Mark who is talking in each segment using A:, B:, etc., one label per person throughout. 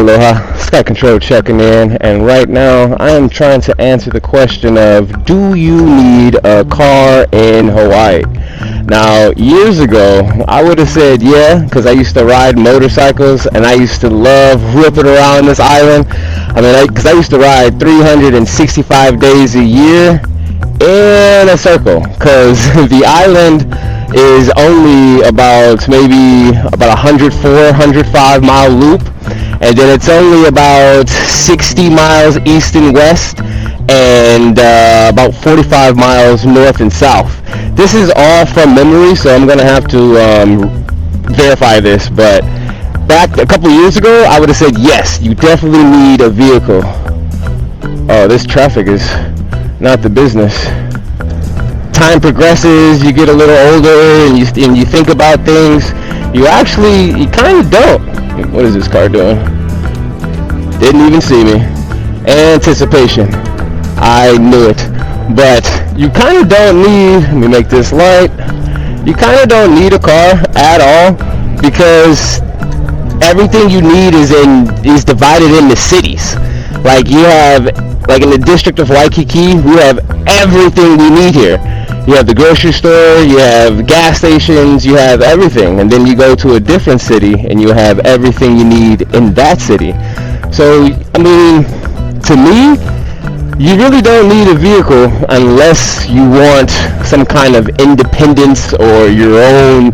A: Aloha, Sky Control checking in, and right now I am trying to answer the question of, do you need a car in Hawaii? Now, years ago, I would have said yeah, because I used to ride motorcycles, and I used to love ripping around this island. Because I used to ride 365 days a year in a circle, because the island is only about maybe about 105 mile loop, and then it's only about 60 miles east and west, and about 45 miles north and south. This is all from memory, so I'm gonna have to verify this, but back a couple years ago I would have said yes, you definitely need a vehicle. Oh, this traffic is not the business. Time progresses, you get a little older, and you think about things. You kind of don't. What is this car doing? Didn't even see me. Anticipation. I knew it. But you kind of don't need, let me make this light. You kind of don't need a car at all, because everything you need is divided into cities. Like in the district of Waikiki, we have everything we need here. You have the grocery store, you have gas stations, you have everything. And then you go to a different city and you have everything you need in that city. So, to me, you really don't need a vehicle unless you want some kind of independence or your own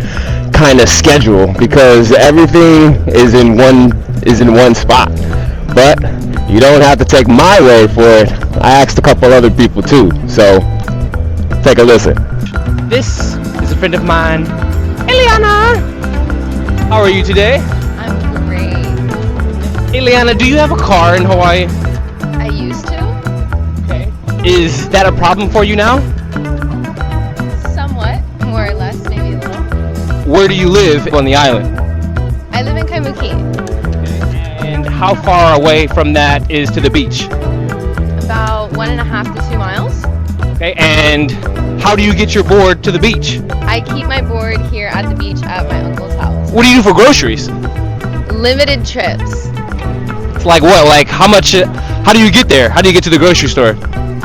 A: kind of schedule, because everything is in one spot. But you don't have to take my word for it. I asked a couple other people too, so take a listen.
B: This is a friend of mine, Eliana. How are you today?
C: I'm great.
B: Eliana, do you have a car in Hawaii?
C: I used to.
B: Okay. Is that a problem for you now?
C: Somewhat, more or less, maybe a little.
B: Where do you live on the island?
C: I live in Kaimuki.
B: And how far away from that is to the beach?
C: About 1.5 to 2 miles.
B: Okay, and how do you get your board to the beach?
C: I keep my board here at the beach at my uncle's house.
B: What do you do for groceries?
C: Limited trips.
B: It's like what? Like how much? How do you get there? How do you get to the grocery store?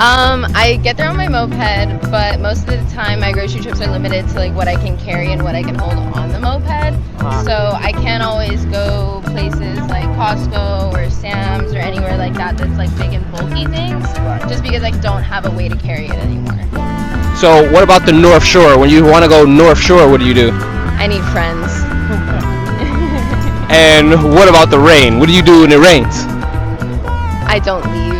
C: I get there on my moped, but most of the time my grocery trips are limited to like what I can carry and what I can hold on the moped. So I can't always go places like Costco or Sam's or anywhere like that that's like big and bulky things, just because I don't have a way to carry it anymore.
B: So what about the North Shore? When you want to go North Shore, what do you do?
C: I need friends.
B: And what about the rain? What do you do when it rains?
C: I don't leave.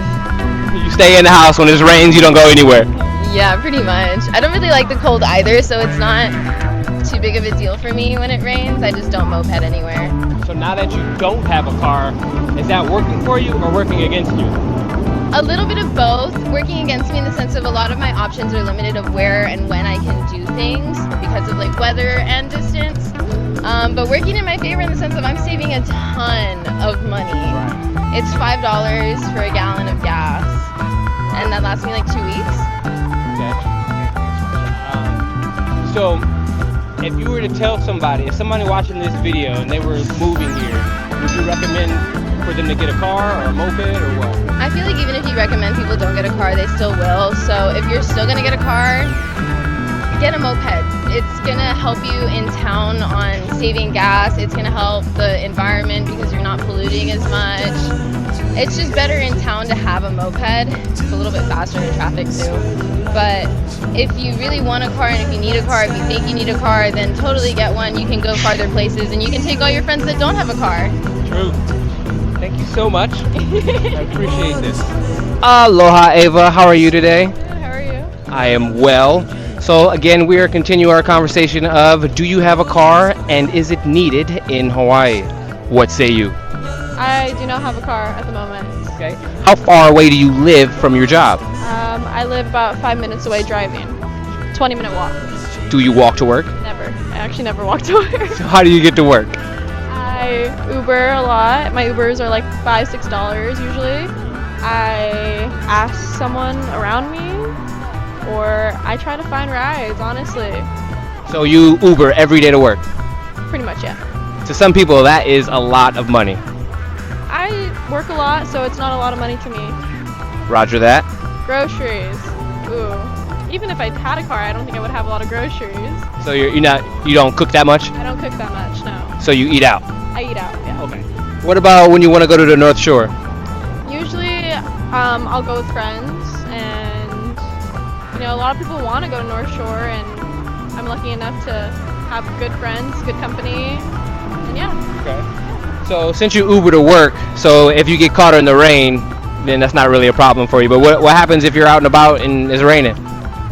B: You stay in the house. When it rains, you don't go anywhere.
C: Yeah, pretty much. I don't really like the cold either, so it's not too big of a deal for me when it rains. I just don't moped anywhere.
B: So now that you don't have a car, is that working for you or working against you?
C: A little bit of both. Working against me in the sense of a lot of my options are limited of where and when I can do things because of like weather and distance. But working in my favor in the sense of I'm saving a ton of money. It's $5 for a gallon of gas, and that lasts me like 2 weeks.
B: Okay. So, if you were to tell somebody, if somebody watching this video and they were moving here, would you recommend for them to get a car or a moped or what?
C: I feel like even if you recommend people don't get a car, they still will. So if you're still gonna get a car, get a moped. It's gonna help you in town on saving gas. It's gonna help the environment because you're not polluting as much. It's just better in town to have a moped. It's a little bit faster in traffic too. But if you really want a car and if you need a car, if you think you need a car, then totally get one. You can go farther places and you can take all your friends that don't have a car.
B: True. Thank you so much. I appreciate this. Aloha, Ava. How are you today?
C: Good, how are you?
B: I am well. So again, we are continuing our conversation of, do you have a car and is it needed in Hawaii? What say you?
D: I do not have a car at the moment.
B: Okay. How far away do you live from your job?
D: I live about 5 minutes away driving. 20-minute walk.
B: Do you walk to work?
D: Never. I actually never walk to work.
B: So how do you get to work?
D: I Uber a lot. My Ubers are like $5, $6 usually. I ask someone around me, or I try to find rides, honestly.
B: So you Uber every day to work?
D: Pretty much, yeah.
B: To some people, that is a lot of money.
D: I work a lot, so it's not a lot of money to me.
A: Roger that.
D: Groceries. Ooh. Even if I had a car, I don't think I would have a lot of groceries.
A: So you don't cook that much?
D: I don't cook that much, no.
A: So you eat out?
D: I eat out, yeah.
A: Okay. What about when you want to go to the North Shore?
D: Usually, I'll go with friends, and a lot of people want to go to North Shore, and I'm lucky enough to have good friends, good company, and yeah.
A: Okay. So since you Uber to work, so if you get caught in the rain, then that's not really a problem for you. But what happens if you're out and about and it's raining?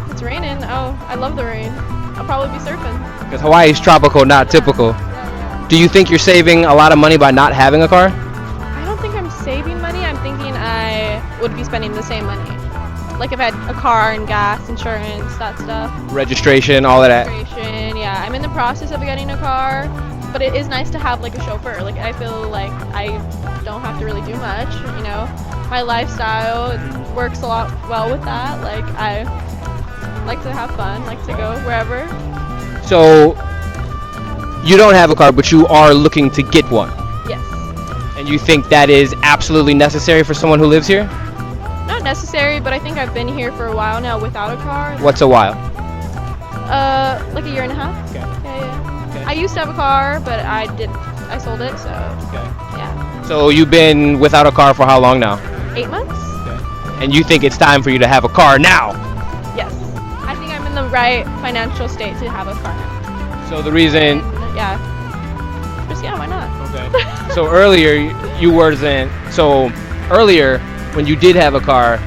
D: It's raining. Oh, I love the rain. I'll probably be surfing.
A: Because Hawaii's tropical, not typical.
D: Yeah.
A: Do you think you're saving a lot of money by not having a car?
D: I don't think I'm saving money. I'm thinking I would be spending the same money. Like if I had a car and gas, insurance, that stuff.
A: Registration, all of that.
D: Registration, yeah. I'm in the process of getting a car, but it is nice to have like a chauffeur. Like I feel like I don't have to really do much, My lifestyle works a lot well with that. Like I like to have fun, like to go wherever.
A: So you don't have a car, but you are looking to get one.
D: Yes.
A: And you think that is absolutely necessary for someone who lives here?
D: Not necessary, but I think I've been here for a while now without a car.
A: What's a while?
D: Like a year and a half.
A: Okay.
D: Yeah.
A: Okay.
D: I used to have a car, but I sold it, so
A: Okay.
D: yeah.
A: So you've been without a car for how long now?
D: 8 months?
A: And you think it's time for you to have a car now?
D: Yes. I think I'm in the right financial state to have a car now.
A: So the reason...
D: Yeah. Just, why not?
A: Okay. So earlier you wasn't... So earlier when you did have a car,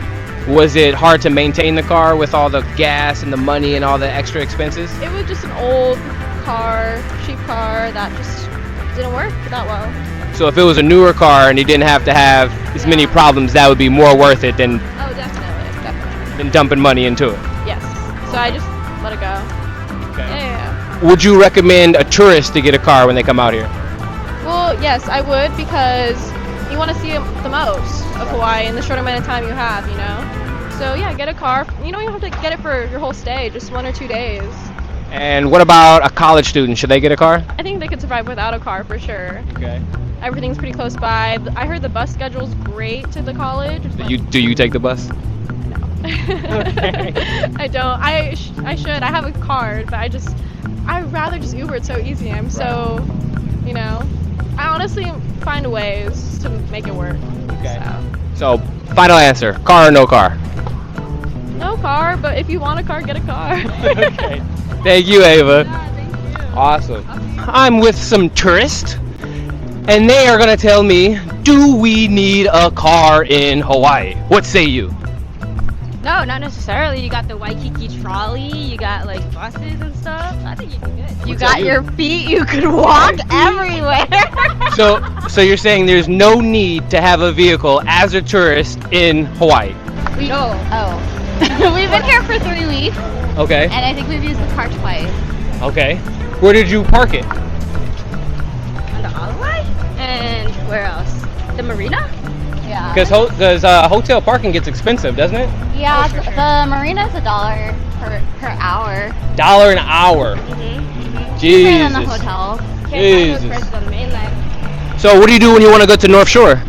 A: was it hard to maintain the car with all the gas and the money and all the extra expenses?
D: It was just an old car, cheap car that just didn't work that well.
A: So if it was a newer car and you didn't have to have as many problems, that would be more worth it than
D: Oh, definitely.
A: dumping money into it.
D: Yes. So I just let it go.
A: Okay.
D: Yeah.
A: Would you recommend a tourist to get a car when they come out here?
D: Well, yes, I would, because you want to see the most of Hawaii in the short amount of time you have, So yeah, get a car. You don't have to get it for your whole stay, just 1 or 2 days.
A: And what about a college student? Should they get a car?
D: I think they could survive without a car for sure.
A: Okay.
D: Everything's pretty close by. I heard the bus schedule's great to the college.
A: Do you take the bus?
D: Okay. I don't. I should. I have a card, but I'd rather just Uber. It's so easy. I'm so, I honestly find ways to make it work.
A: Okay. So, final answer: car or no car?
D: No car, but if you want a car, get a car.
A: Okay. Thank you, Ava.
D: Yeah, thank you.
A: Awesome. I'm with some tourists, and they are gonna tell me, do we need a car in Hawaii? What say you?
E: No, not necessarily. You got the Waikiki trolley, you got like buses and stuff. I think you'd be good. You got your feet, you could walk everywhere.
A: So you're saying there's no need to have a vehicle as a tourist in Hawaii?
E: We've been here for 3 weeks,
A: Okay.
E: and I think we've used the car twice.
A: Okay. Where did you park it?
E: On the Olive, and where else? The marina? Yeah.
A: Because hotel parking gets expensive, doesn't it?
E: Yeah, the marina's $1 per hour.
A: $1 an hour.
E: Cheaper
A: Jesus.
E: than the hotel.
A: Jesus.
E: The mainland.
A: So what do you do when you want to go to North Shore?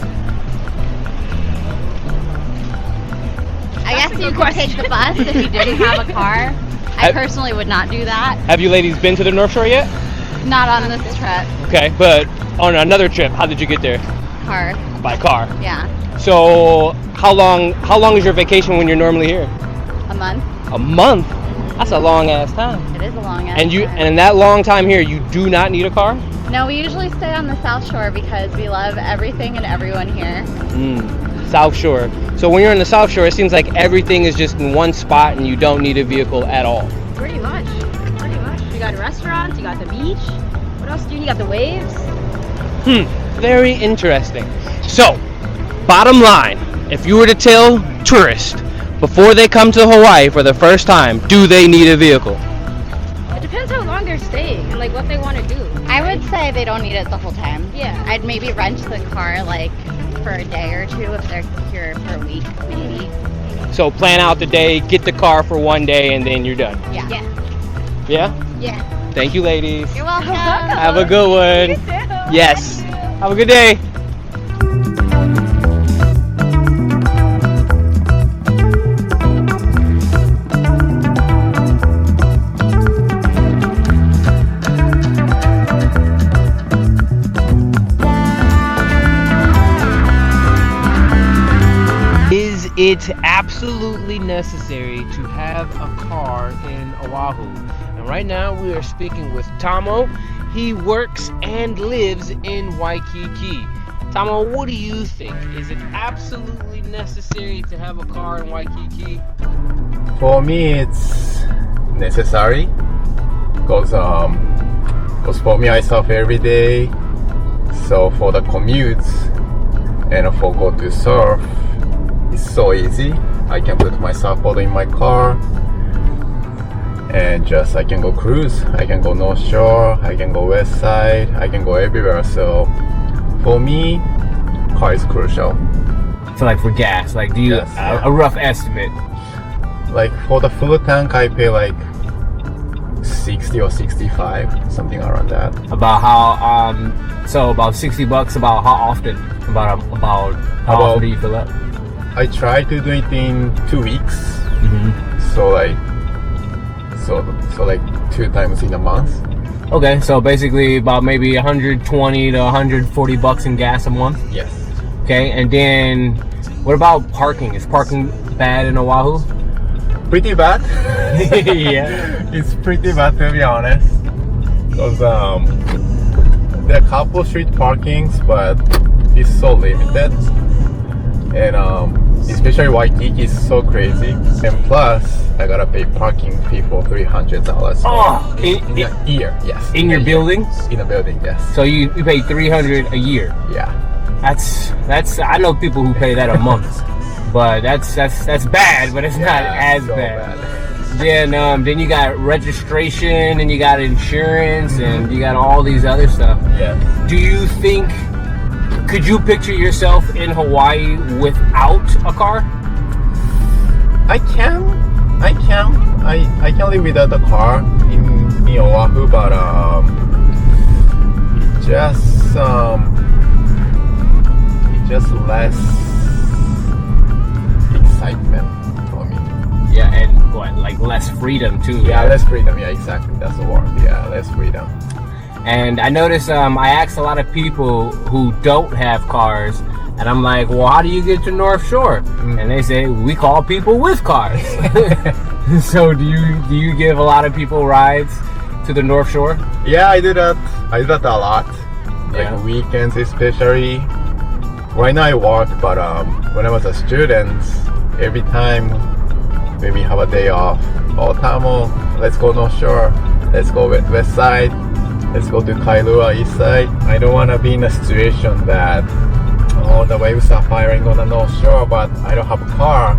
E: I guess you could take the bus if you didn't have a car. I personally would not do that.
A: Have you ladies been to the North Shore yet?
E: Not on this trip.
A: Okay, but on another trip, how did you get there?
E: Car.
A: By car.
E: Yeah.
A: So how long is your vacation when you're normally here?
E: A month.
A: A month? That's a long ass time.
E: It is a long ass
A: And
E: time.
A: in that long time here, you do not need a car?
E: No, we usually stay on the South Shore because we love everything and everyone here.
A: South Shore. So when you're in the South Shore, it seems like everything is just in one spot and you don't need a vehicle at all.
E: Pretty much. You got restaurants, you got the beach. What else do you need? You got the waves.
A: Very interesting. So, bottom line, if you were to tell tourists before they come to Hawaii for the first time, do they need a vehicle?
E: It depends how long they're staying and like what they want to do. I would say they don't need it the whole time. Yeah. I'd maybe rent the car like for a day or two if they're here for a week, maybe.
A: So plan out the day, get the car for one day, and then you're done.
E: Yeah.
A: Yeah?
E: Yeah.
A: Thank you, ladies.
E: You're welcome.
A: Have a good one.
E: You too.
A: Yes. Have a good day.
B: it's absolutely necessary to have a car in Oahu. And right now we are speaking with Tomo. He works and lives in Waikiki. Tomo, what do you think? Is it absolutely necessary to have a car in Waikiki?
F: For me, it's necessary because for me, I surf every day. So for the commutes and for go to surf, it's so easy. I can put my surfboard in my car and just I can go cruise. I can go North Shore. I can go West Side. I can go everywhere. So for me, car is crucial.
B: So like for gas, like do you
F: Yes,
B: a rough estimate?
F: Like for the full tank, I pay like 60 or 65, something around that.
B: About how so about $60. About how often? About how often do you fill up?
F: I try to do it in 2 weeks.
B: Mm-hmm.
F: So like 2 times in a month.
B: Okay, so basically about maybe 120 to 140 bucks in gas a month.
F: Yes.
B: Okay, and then what about parking? Is parking bad in Oahu?
F: Pretty bad.
B: Yeah.
F: It's pretty bad to be honest. Because there are a couple street parkings, but it's so limited. And especially Waikiki is so crazy. And plus, I gotta pay parking fee for $300.
B: Oh,
F: in a year, yes.
B: In your building?
F: In a building, yes.
B: So you pay $300 a year.
F: Yeah.
B: That's I know people who pay that a month, but that's bad, but it's not as
F: so
B: bad. Then you got registration and you got insurance and you got all these other stuff.
F: Yeah.
B: Do you think could you picture yourself in Hawaii without a car?
F: I can live without a car in Oahu, but just less excitement for me.
B: Yeah, and what, like less freedom too?
F: Yeah,
B: right?
F: less freedom. Yeah, exactly. That's the word. Yeah, less freedom.
B: And I noticed I asked a lot of people who don't have cars, and I'm like, well, how do you get to North Shore? And they say, we call people with cars. So do you give a lot of people rides to the North Shore?
F: Yeah, I do that. I do that a lot.
B: Yeah.
F: Like weekends especially. Right now I work, but when I was a student, every time when we have a day off, oh Tamo, let's go North Shore, let's go West Side, let's go to Kailua East Side. I don't want to be in a situation that the waves are firing on the North Shore, but I don't have a car,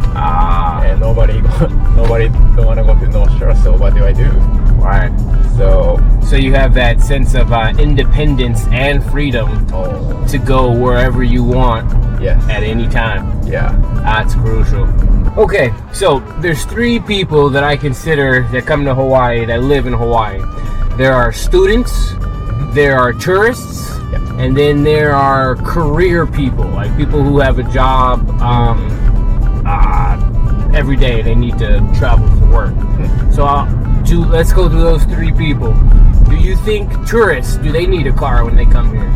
F: and nobody don't want to go to North Shore. So what do I do?
B: Right. So you have that sense of independence and freedom to go wherever you want at any time.
F: Yeah.
B: That's crucial. Okay, so there's 3 people that I consider that come to Hawaii, that live in Hawaii. There are students, there are tourists, and then there are career people, like people who have a job every day. They need to travel for work. So let's go through those 3 people. Do you think tourists, do they need a car when they come here?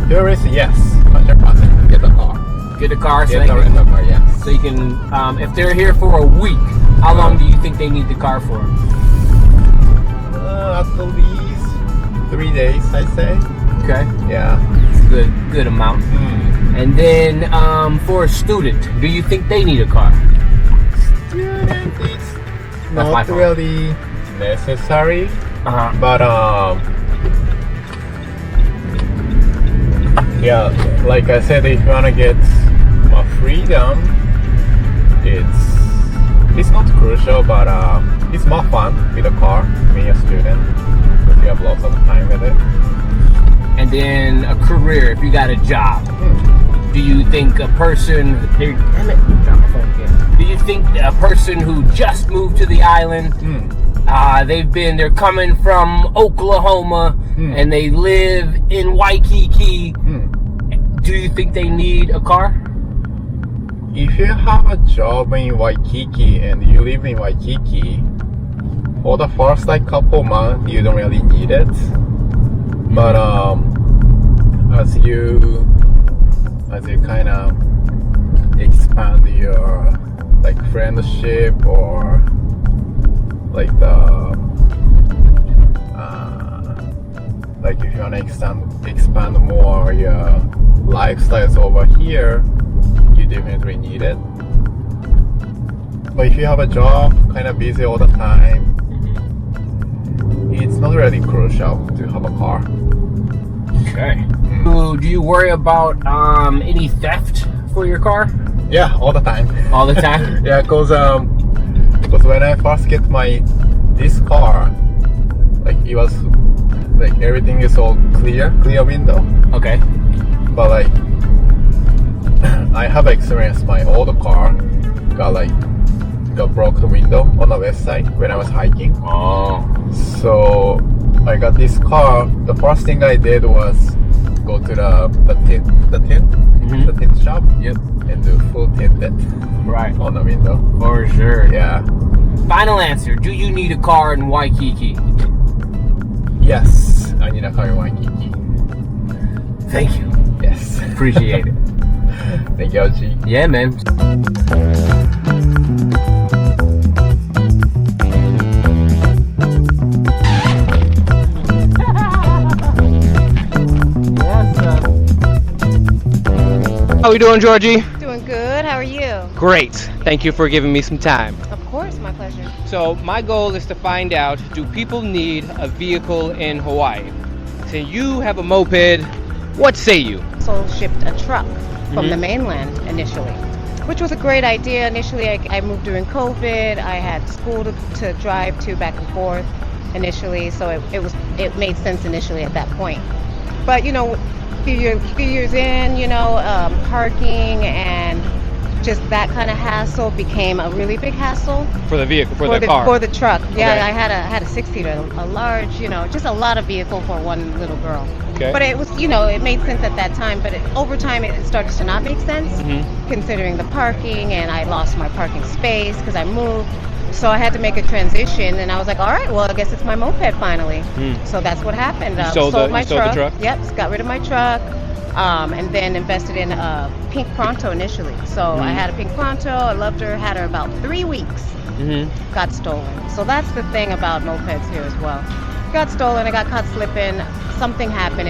F: Tourists, yes, 100%. Get a car.
B: Get a car so
F: Get a rental car, yes.
B: so you can, if they're here for a week, how long do you think they need the car for?
F: At least 3 days, I'd say.
B: Okay.
F: Yeah.
B: It's a good amount. And then for a student, do you think they need a car?
F: Student is
B: That's my
F: not
B: fault.
F: really necessary, but yeah, like I said, if you wanna get more freedom, it's not crucial, but it's more fun with a car being a student because you have lots of time with it.
B: And then a career, if you got a job, do you think a person, damn it, drop my phone again. Do you think a person who just moved to the island, they're coming from Oklahoma and they live in Waikiki, do you think they need a car?
F: If you have a job in Waikiki and you live in Waikiki, for the first couple months you don't really need it. But as you kind of expand your like friendship or like like if you want to expand more your lifestyles over here, you definitely need it. But if you have a job kind of busy all the time, it's not really crucial to have a car.
B: Okay. Do you worry about any theft for your car?
F: Yeah, all the time.
B: All the time?
F: Yeah, because when I first get this car, like it was like everything is all clear window.
B: Okay.
F: But like I have experienced my old car got broke the window on the west side when I was hiking.
B: Oh.
F: So I got this car. The first thing I did was go to the tint shop.
B: Yep.
F: And do full tinted
B: Right.
F: on the window.
B: For sure.
F: Yeah.
B: Final answer. Do you need a car in Waikiki?
F: Yes, I need a car in Waikiki.
B: Thank you.
F: Yes.
B: Appreciate it.
F: Thank you, LG.
B: Yeah, man.
G: How we doing, Georgie?
H: Doing good. How are you?
G: Great. Thank you for giving me some time.
H: Of course, my pleasure.
G: So my goal is to find out, do people need a vehicle in Hawaii? Since you have a moped, what say you?
H: So shipped a truck from the mainland initially, which was a great idea. Initially, I moved during COVID. I had school to drive to back and forth initially, so it made sense initially at that point. But you know, few years in, you know, parking and just that kind of hassle became a really big hassle
G: For the vehicle, for the
H: car,
G: car.
H: for the truck. Yeah,
G: Okay.
H: I had a 6-seater, a large, you know, just a lot of vehicle for one little girl.
G: Okay.
H: But it was, you know, it made sense at that time. But over time, it started to not make sense, considering the parking, and I lost my parking space because I moved. So I had to make a transition, and I was like, all right, well, I guess it's my moped finally. So that's what happened.
G: You sold the truck?
H: Yep, got rid of my truck, and then invested in a pink Pronto initially. So I had a pink Pronto. I loved her. Had her about 3 weeks. Got stolen. So that's the thing about mopeds here as well. Got stolen. I got caught slipping. Something happened.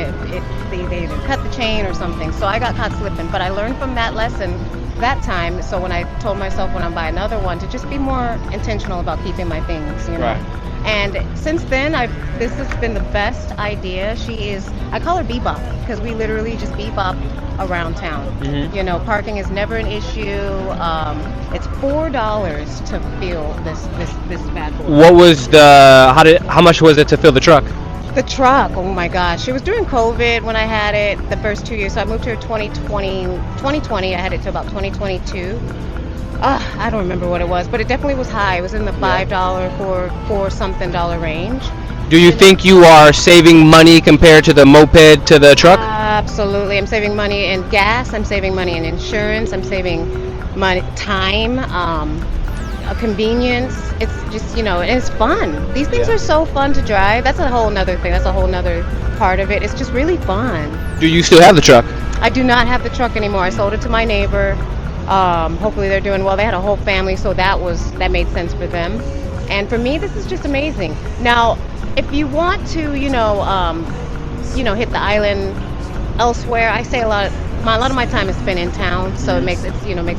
H: They either cut the chain or something. So I got caught slipping. But I learned from that lesson that time. So when I told myself when I buy another one to just be more intentional about keeping my things, you know.
G: Right.
H: And since then, this has been the best idea. I call her Bebop because we literally just bebop around town. You know, parking is never an issue. It's $4 to fill this bad boy.
G: What was how much was it to fill the truck?
H: The truck, oh my gosh. It was during COVID when I had it the first 2 years. So I moved here 2020. I had it to about 2022. I don't remember what it was, but it definitely was high. It was in the $5 for something dollar range.
G: Do you think you are saving money compared to the moped to the truck?
H: Absolutely. I'm saving money in gas. I'm saving money in insurance. I'm saving money, time, convenience. It's just, you know, and it's fun. These things are so fun to drive. That's a whole nother thing. That's a whole nother part of it. It's just really fun.
G: Do you still have the truck?
H: I do not have the truck anymore. I sold it to my neighbor. Hopefully they're doing well. They had a whole family, so that made sense for them. And for me, this is just amazing. Now, if you want to, hit the island elsewhere, I say a lot of my time is spent in town, so it makes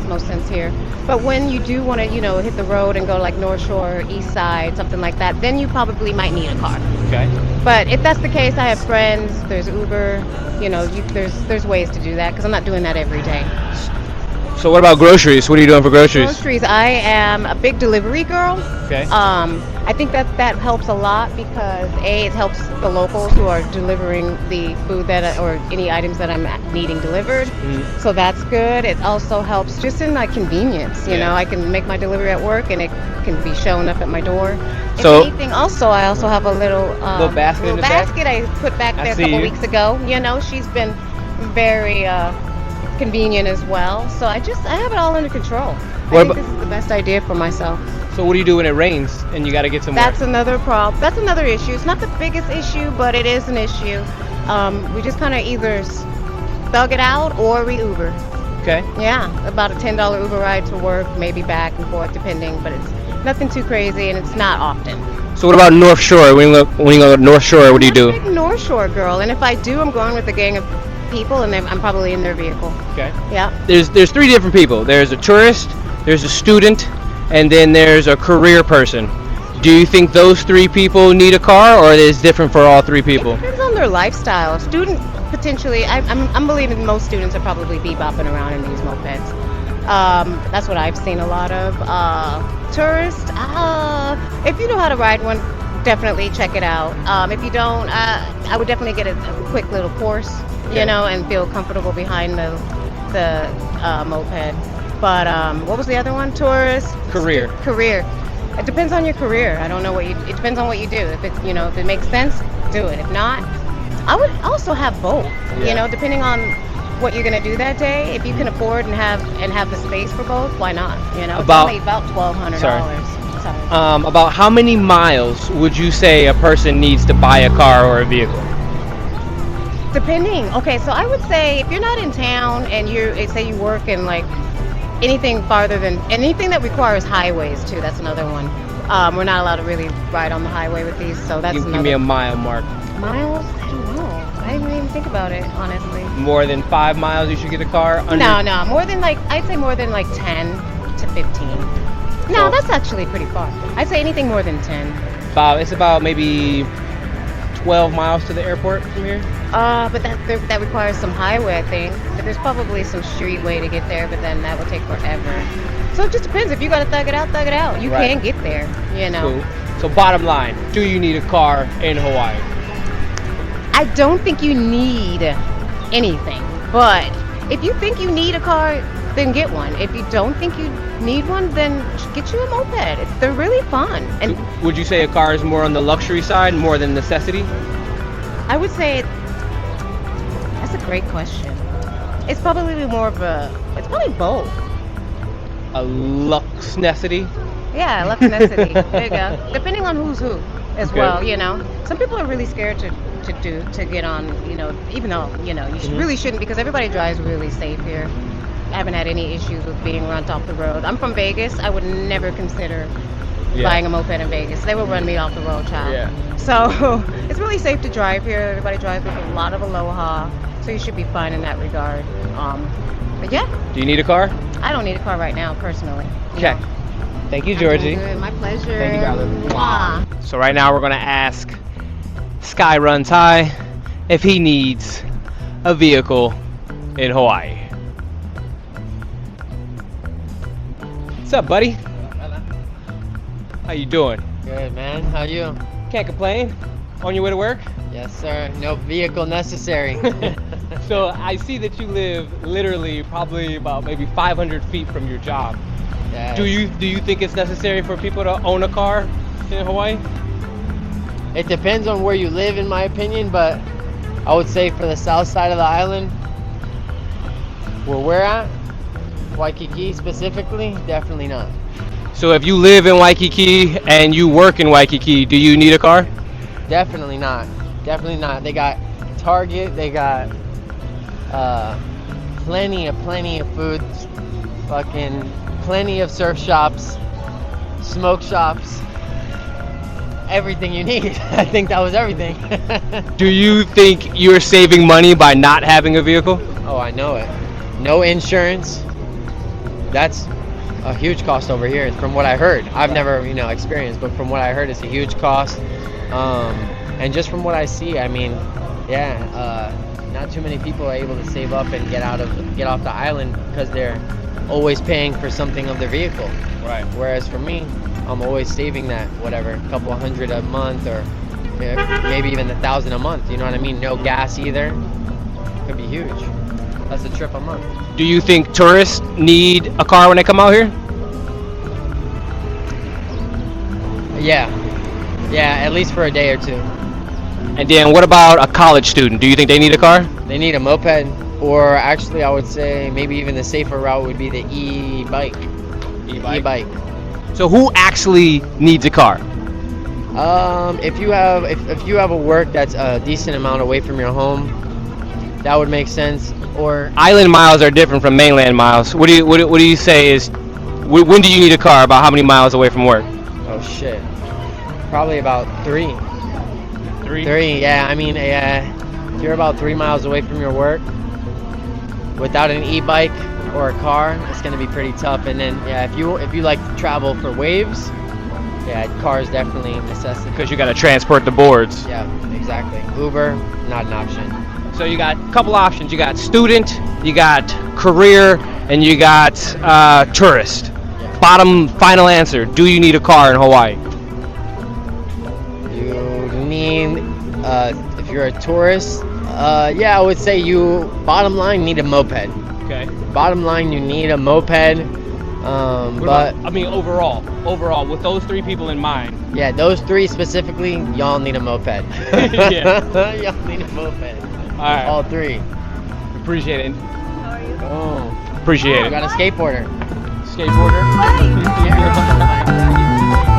H: most sense here. But when you do want to, hit the road and go like North Shore, East Side, something like that, then you probably might need a car.
G: Okay.
H: But if that's the case, I have friends. There's Uber. There's ways to do that because I'm not doing that every day.
G: So what about groceries? What are you doing for groceries?
H: Groceries, I am a big delivery girl.
G: Okay.
H: I think that helps a lot because it helps the locals who are delivering the food or any items that I'm needing delivered. So that's good. It also helps just in convenience. You know, I can make my delivery at work and it can be shown up at my door.
G: So,
H: if anything, I also have a little basket I put back there a couple weeks ago. She's been very convenient as well. So I have it all under control. I think this is the best idea for myself.
G: So what do you do when it rains and you got to get somewhere?
H: That's another problem. That's another issue. It's not the biggest issue, but it is an issue. We just kind of either thug it out or we Uber.
G: Okay.
H: Yeah, about a $10 Uber ride to work, maybe back and forth, depending. But it's nothing too crazy, and it's not often.
G: So what about North Shore? When you go to North Shore, what do you do?
H: I'm a big North Shore girl, and if I do, I'm going with a gang of people, and I'm probably in their vehicle.
G: Okay.
H: Yeah.
G: There's three different people. There's a tourist, there's a student, and then there's a career person. Do you think those three people need a car, or is it different for all three people?
H: It depends on their lifestyle. Student, potentially, I'm believing most students are probably bebopping around in these mopeds. That's what I've seen a lot of. Tourists, if you know how to ride one, definitely check it out. If you don't, I would definitely get a quick little course, you know, and feel comfortable behind the moped. But what was the other one? Tourist?
G: Career.
H: Career. It depends on your career. I don't know it depends on what you do. If it, if it makes sense, do it. If not, I would also have both.
G: Yeah.
H: Depending on what you're gonna do that day. If you can afford and have the space for both, why not? It's only about $1,200. Sorry.
G: About how many miles would you say a person needs to buy a car or a vehicle?
H: Depending. Okay, so I would say if you're not in town and say you work in like anything that requires highways too, that's another one. We're not allowed to really ride on the highway with these, so that's another.
G: Give me a mile mark.
H: Miles? I don't know. I didn't even think about it, honestly.
G: More than 5 miles, you should get a car?
H: No. More than I'd say more than 10 to 15. No, that's actually pretty far. I'd say anything more than 10.
G: It's about maybe 12 miles to the airport from here.
H: But that requires some highway, I think. But there's probably some street way to get there, but then that would take forever. So it just depends. If you gotta thug it out. You can get there,
G: Cool. So bottom line, do you need a car in Hawaii?
H: I don't think you need anything, but if you think you need a car, then get one. If you don't think you need one, then get you a moped. They're really fun. And
G: would you say a car is more on the luxury side, more than necessity?
H: I would say that's a great question. It's probably it's probably both.
G: A luxnecessity?
H: Yeah, luxury. There you go. Depending on who's who as well, Some people are really scared to get on, even though, you really shouldn't, because everybody drives really safe here. I haven't had any issues with being run off the road. I'm from Vegas. I would never consider buying a moped in Vegas. They will run me off the road, child.
G: Yeah.
H: So it's really safe to drive here. Everybody drives with a lot of aloha, so you should be fine in that regard. But yeah.
G: Do you need a car?
H: I don't need a car right now, personally.
G: Okay. Thank you, Georgie.
H: Good. My pleasure.
G: Thank you, darling.
H: Mwah.
G: So right now we're gonna ask Sky Runs High if he needs a vehicle in Hawaii. What's up, buddy? How you doing?
I: Good, man. How you?
G: Can't complain. On your way to work?
I: Yes, sir. No vehicle necessary.
G: So I see that you live literally probably about maybe 500 feet from your job.
I: Yes.
G: Do you think it's necessary for people to own a car in Hawaii?
I: It depends on where you live, in my opinion, but I would say for the south side of the island, where we're at, Waikiki specifically, definitely not.
G: So if you live in Waikiki and you work in Waikiki, do you need a car?
I: Definitely not. Definitely not. They got Target, they got plenty of food, fucking plenty of surf shops, smoke shops, everything you need. I think that was everything.
G: Do you think you're saving money by not having a vehicle?
I: Oh, I know it. No insurance. That's a huge cost over here, from what I heard. I've never, experienced, but from what I heard, it's a huge cost. And just from what I see, I mean, not too many people are able to save up and get off the island because they're always paying for something of their vehicle.
G: Right.
I: Whereas for me, I'm always saving that, whatever, a couple $100 a month, or maybe even $1,000 a month. You know what I mean? No gas either. Could be huge. That's a trip a month.
G: Do you think tourists need a car when they come out here?
I: Yeah, at least for a day or two.
G: And then what about a college student? Do you think they need a car?
I: They need a moped, or actually I would say maybe even the safer route would be the e-bike. E-bike.
G: So who actually needs a car?
I: If you have a work that's a decent amount away from your home, that would make sense. Or
G: Island miles are different from mainland miles. What do you say is when do you need a car? About how many miles away from work?
I: oh shit, probably about 3.
G: 3.
I: 3, yeah. I mean, if you're about 3 miles away from your work, without an e-bike or a car, it's gonna be pretty tough. And then, yeah, if you like to travel for waves, yeah, car is definitely a necessity.
G: Because you got to transport the boards.
I: Yeah, exactly. Uber, not an option.
G: So you got a couple options. You got student, you got career, and you got tourist. Bottom final answer: do you need a car in Hawaii?
I: You need, if you're a tourist, yeah, I would say you, bottom line, need a moped.
G: Okay.
I: Bottom line, you need a moped. But
G: I mean, overall, with those 3 people in mind.
I: yeah, those 3 specifically, y'all need a moped.
G: Yeah.
I: Y'all need a moped.
G: All right.
I: All 3.
G: Appreciate it.
D: How are you?
G: Oh. Appreciate
I: You
G: it.
I: got a skateboarder.
G: Skateboarder.
I: Yeah.